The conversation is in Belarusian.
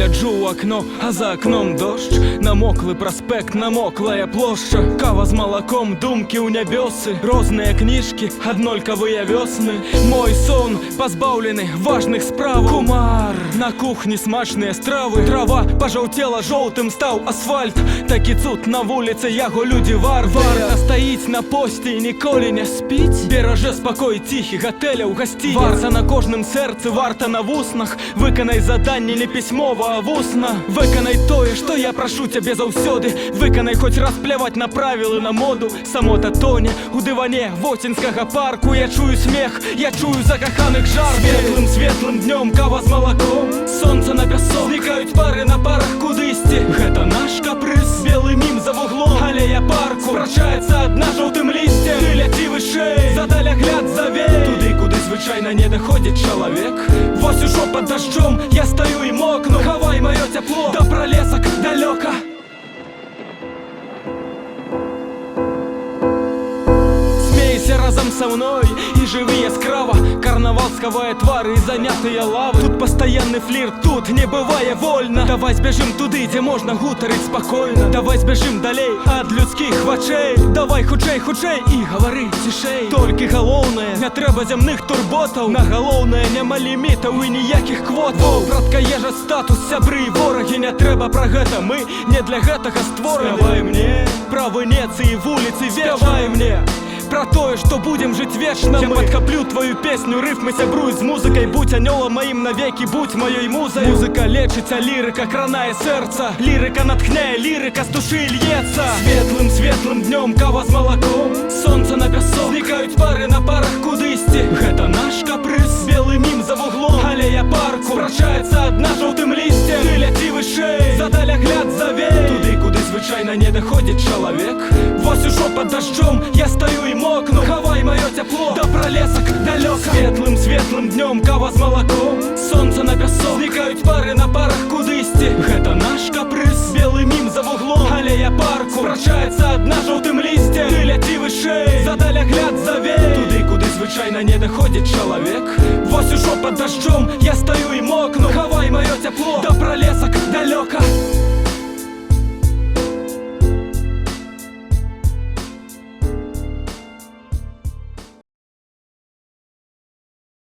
гляджу у акно, а за акном дождж. Намоклы праспект, намоклая плошча. Кава з малаком, думкі ў нябёсы. Розныя кніжкі, аднолькавыя вёсны. Мой сон пазбаўлены важных справ. Кумар, на кухні смачныя стравы. Трава пажаўцела жоўтым, стаў асфальт. Такі цуд на вуліцы, яго людзі варвары. Стаіць на посці і ніколі не спіць. Беражэ спакой ціхі гатэляў гасцініц. Варта на кожным сэрцы, варта на вуснах. Выканай заданне не пісьмова, а вусна. Выканай тое, што я прашу цябе заўсёды. Выканай хоць раз пляваць на правілы, на моду. Самота тоне у дыване восеньскага парку. Я чую смех, я чую закаханых жар. Светлым днём кава з малаком. Сонца на пясок, знікаюць пары на парах кудысьці. Гэта наш капрыз, белы мім за вуглом. Алея парку спрачаецца адна жоўтым лісцем. Ты ляці вышэй, задаль агляд завей. Туды, куды звычайна не даходзіць чалавек. Вось ужо пад дажджом я стаю і мокну. Хавай маё цяпло да пралесак далёка. Смейся разом со мной и живи яскраво. Карнавал схавае твары и занятыя лавы. Тут постоянный флирт, тут не бывае вольна. Давай збяжым туды, дзе можна гутарыць спакойна. Давай збяжым далей ад людскіх вачэй. Давай хутчэй, хутчэй і гавары цішэй. Толькі галоўнае, не трэба зямных турботаў. На галоўнае няма лімітаў і ніякіх квотаў. Братка, ежа статус, сябры і ворагі. Не трэба пра гэта, мы не для гэтага створаны. Спявай мне пра Венецыі, вуліцы вечар. Спявай мне про тое, што будем жыць вечна. Я падхаплю твою песню, рыфмы сябруй з музыкай. Будь анёлам маім навекі, будь маёй музай. Музыка лечыць, а лірыка кранае сэрца. Лірыка натхняе, лірыка з душы льецца. Светлым днём кава з малаком. Сонца на пясок, знікаюць пары на парах кудысьці. Гэта наш капрыз, белы мім за вуглом. Алея парку спрачаецца адна жоўтым лісцем. Ты ляці вышэй, задаль агляд завей. Туды, куды звычайна не даходзіць чалавек. Вось ужо пад дажджом я стаю і мокну. Хавай маё цяпло да пралесак далёка. Светлым днём кава з малаком. Сонца на пясок, знікаюць пары на парах кудысьці. Гэта наш капрыз, белы мім за вуглом. Алея парку спрачаецца адна жоўтым лісцем. Ты ляці вышэй, задаль агляд завей. Туды, куды звычайна не даходзіць чалавек. Вось ужо пад дажджом я стаю і мокну. Хавай маё цяпло да пралесак далёка.